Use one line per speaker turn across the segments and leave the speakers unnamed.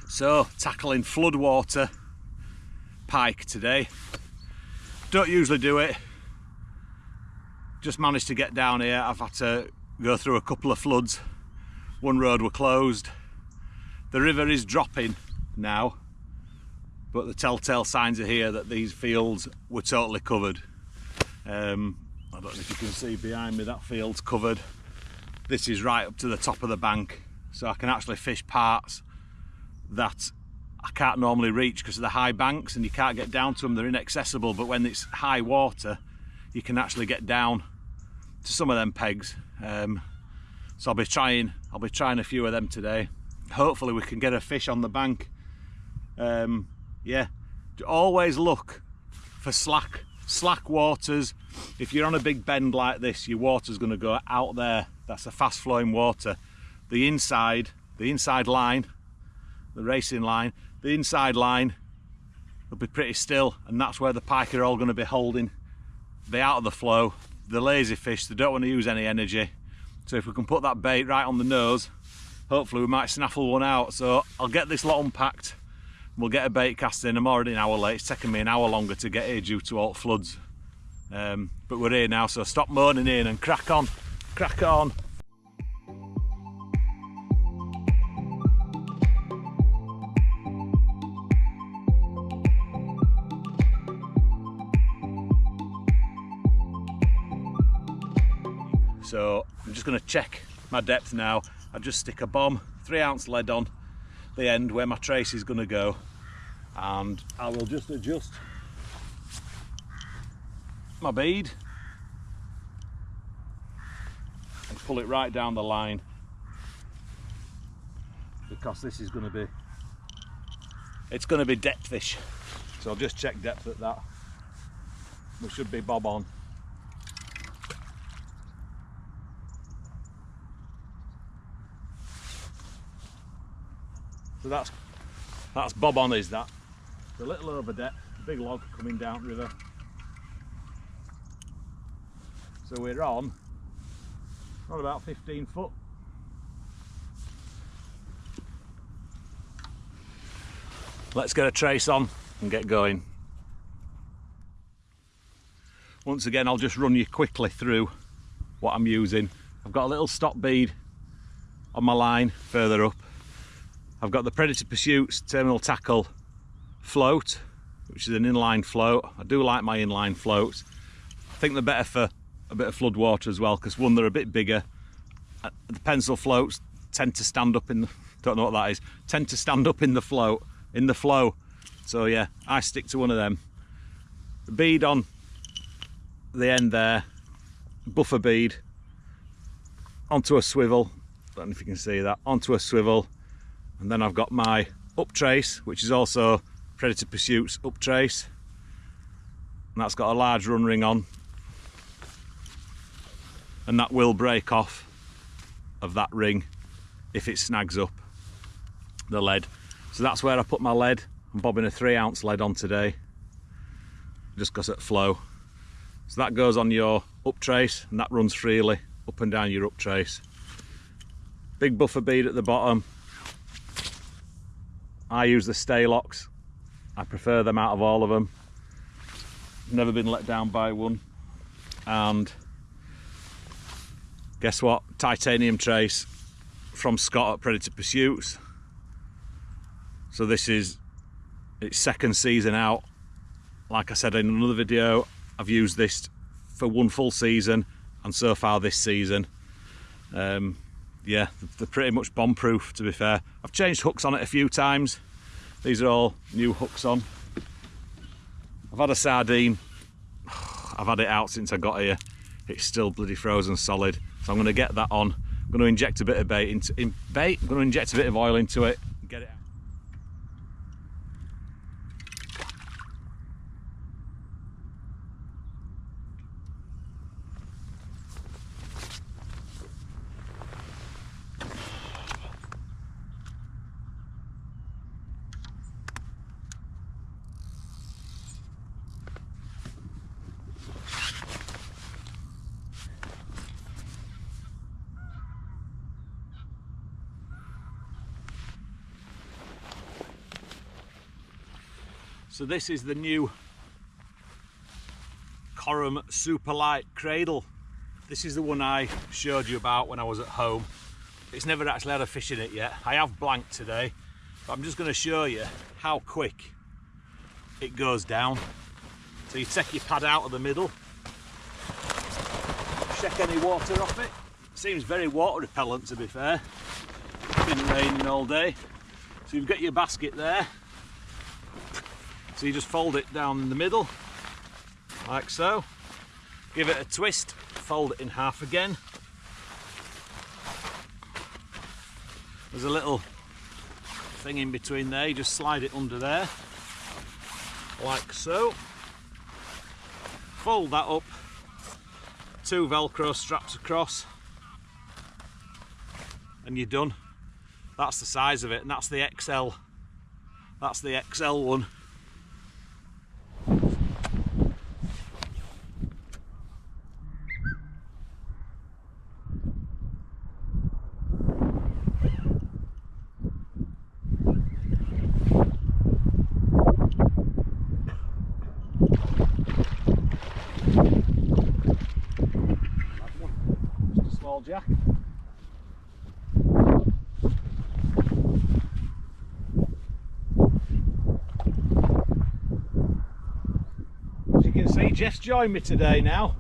So, tackling floodwater pike today. Don't usually do it. Just managed to get down here. I've had to go through a couple of floods. One road were closed. The river is dropping now, but the telltale signs are here that these fields were totally covered. I don't know if you can see behind me, that field's covered. This is right up to the top of the bank, so I can actually fish parts that I can't normally reach because of the high banks, and you can't get down to them, they're inaccessible. But when it's high water, you can actually get down to some of them pegs. So I'll be trying a few of them today. Hopefully we can get a fish on the bank. Yeah, always look for slack waters. If you're on a big bend like this, your water's going to go out there. That's a fast flowing water. The inside line, the racing line, the inside line will be pretty still, and that's where the pike are all going to be holding. Be out of the flow. The lazy fish, they don't want to use any energy. So if we can put that bait right on the nose, hopefully we might snaffle one out. So I'll get this lot unpacked. We'll get a bait cast in. I'm already an hour late. It's taken me an hour longer to get here due to all floods. But we're here now, so stop moaning in and crack on. Crack on. So I'm just going to check my depth now. I just stick a bomb 3-ounce lead on the end where my trace is going to go, and I will just adjust my bead and pull it right down the line, because this is going to be, it's going to be depthish. So I'll just check depth at that. We should be bob on. So that's bob on, is that. It's a little over depth, big log coming down river. So we're on about 15 foot. Let's get a trace on and get going. Once again, I'll just run you quickly through what I'm using. I've got a little stop bead on my line further up. I've got the Predator Pursuits Terminal Tackle float, which is an inline float. I do like my inline floats. I think they're better for a bit of flood water as well, because one, they're a bit bigger. The pencil floats tend to stand up in the, don't know what that is, tend to stand up in the float, in the flow. So yeah, I stick to one of them. The bead on the end there, buffer bead, onto a swivel. Don't know if you can see that, onto a swivel. And then I've got my up trace, which is also Predator Pursuits up trace, and that's got a large run ring on, and that will break off of that ring if it snags up the lead. So that's where I put my lead. I'm bobbing a 3-ounce lead on today, just because at flow. So that goes on your up trace, and that runs freely up and down your up trace. Big buffer bead at the bottom. I use the stay locks. I prefer them out of all of them. Never been let down by one. And guess what? Titanium trace from Scott at Predator Pursuits. So this is its second season out. Like I said in another video, I've used this for one full season, and so far this season, yeah, they're pretty much bomb proof, to be fair. I've changed hooks on it a few times. These are all new hooks on. I've had a sardine. I've had it out since I got here. It's still bloody frozen solid. So I'm going to get that on. I'm going to inject a bit of bait into bait. I'm going to inject a bit of oil into it and get it out. So this is the new Coram Superlight cradle. This is the one I showed you about when I was at home. It's never actually had a fish in it yet. I have blanked today, but I'm just going to show you how quick it goes down. So you take your pad out of the middle, check any water off it. Seems very water repellent, to be fair. It's been raining all day. So you've got your basket there. So you just fold it down in the middle, like so. Give it a twist, fold it in half again. There's a little thing in between there, you just slide it under there, like so. Fold that up, 2 Velcro straps across, and you're done. That's the size of it, and that's the XL. That's the XL one. Just a small jack. As you can see, Jeff's joined me today now.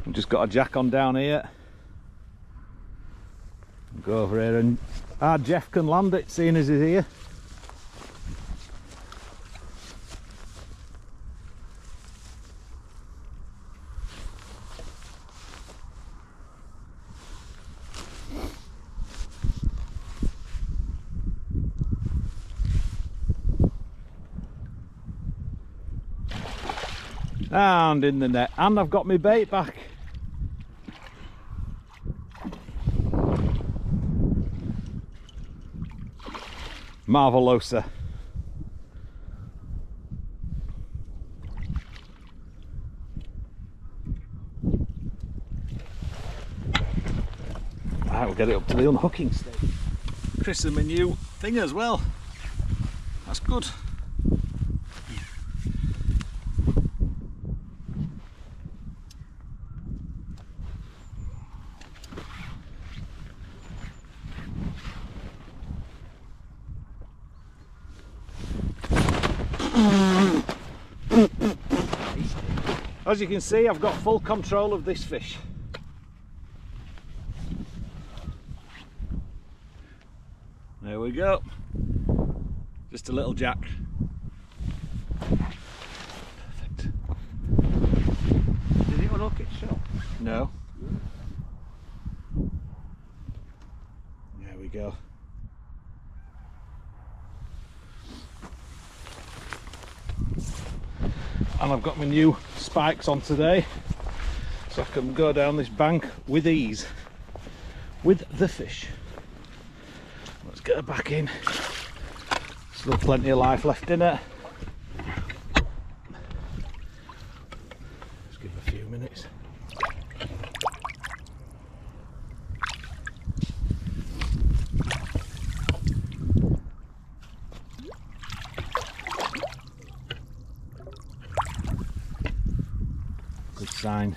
I've just got a jack on down here. Go over here and Jeff can land it, seeing as he's here. And in the net, and I've got my bait back. Marvelosa. Right, we'll get it up to the unhooking stage. Chris and my new thing as well. That's good. As you can see, I've got full control of this fish. There we go. Just a little jack. Perfect.
Did it unhook itself?
No. There we go. And I've got my new spikes on today, so I can go down this bank with ease with the fish. Let's get her back in. Still plenty of life left in it. Just give it a few minutes. Good sign.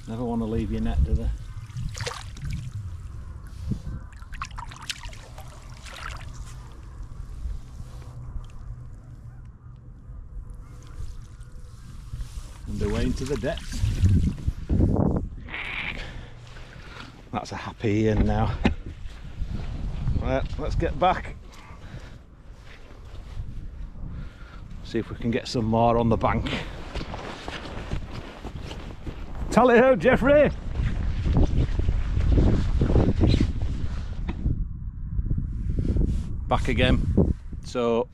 Never want to leave your net, do they? And away into the depths. That's a happy Ian now. Right, let's get back. See if we can get some more on the bank. Tally ho, Jeffrey! Back again. So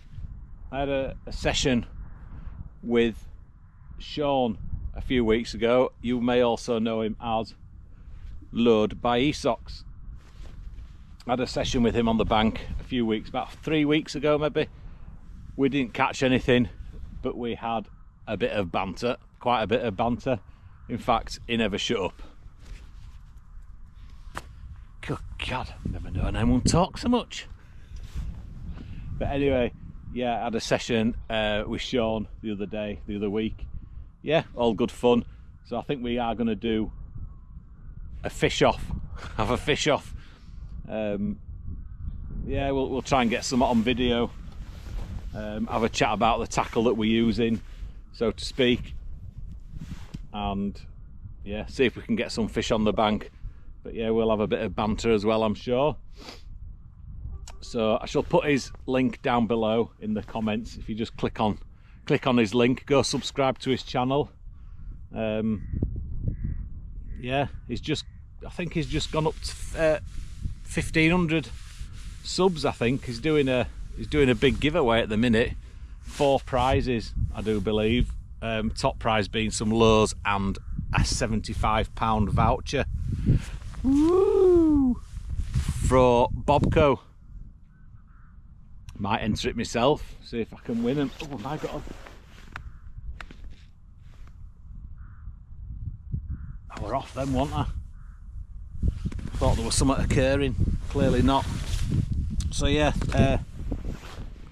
I had a session with Sean a few weeks ago. You may also know him as Load by Esox. I had a session with him on the bank a few weeks, about 3 weeks ago maybe. We didn't catch anything, but we had a bit of banter. quite a bit of banter. In fact, he never shut up. Good God, never known anyone talk so much. But anyway, yeah, I had a session with Sean the other week. Yeah, all good fun. So I think we are going to do a fish off. Have a fish off. Yeah, we'll try and get some on video. Have a chat about the tackle that we're using, so to speak. And yeah, see if we can get some fish on the bank. But yeah, we'll have a bit of banter as well, I'm sure. So I shall put his link down below in the comments. If you just click on his link, go subscribe to his channel. Yeah, I think he's just gone up to 1,500 subs. I think he's doing a big giveaway at the minute. 4 prizes, I do believe. Top prize being some lures and a £75 voucher. Woo! For Bobco. Might enter it myself, see if I can win them. Oh, have I got I were off them, wasn't I? Thought there was something occurring, clearly not. So yeah,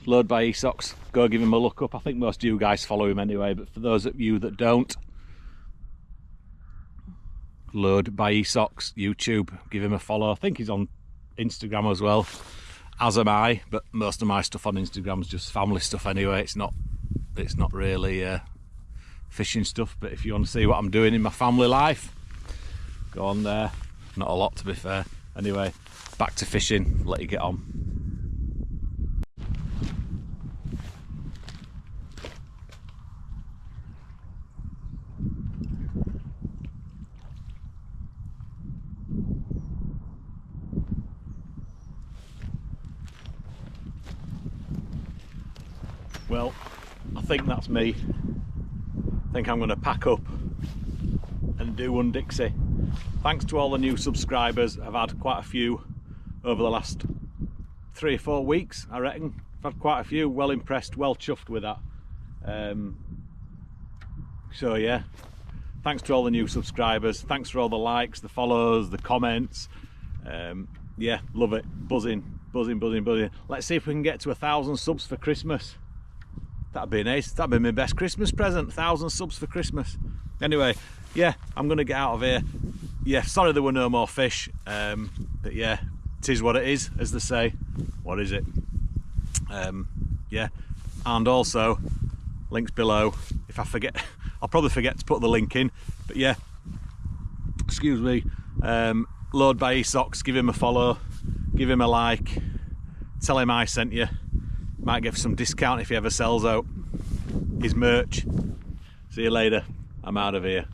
Lured by Esox, go give him a look up. I think most of you guys follow him anyway, but for those of you that don't, Lured by Esox, YouTube, give him a follow. I think he's on Instagram as well, as am I, but most of my stuff on Instagram is just family stuff anyway. It's not really fishing stuff, but if you want to see what I'm doing in my family life, go on there. Not a lot, to be fair. Anyway, back to fishing, let you get on. Well, I think that's me. I think I'm going to pack up and do one Dixie. Thanks to all the new subscribers. I've had quite a few over the last 3 or 4 weeks, I reckon. I've had quite a few. Well impressed, well chuffed with that. So yeah, thanks to all the new subscribers. Thanks for all the likes, the follows, the comments. Yeah, love it. Buzzing, buzzing, buzzing, buzzing. Let's see if we can get to 1,000 subs for Christmas. That'd be nice. That'd be my best Christmas present. 1,000 subs for Christmas. Anyway, yeah, I'm gonna get out of here. Yeah, sorry there were no more fish, but yeah, it is what it is, as they say. What is it? Yeah, and also links below. If I forget, I'll probably forget to put the link in, but yeah, excuse me. Lured by Esox, give him a follow, give him a like, tell him I sent you. Might give some discount if he ever sells out his merch. See you later. I'm out of here.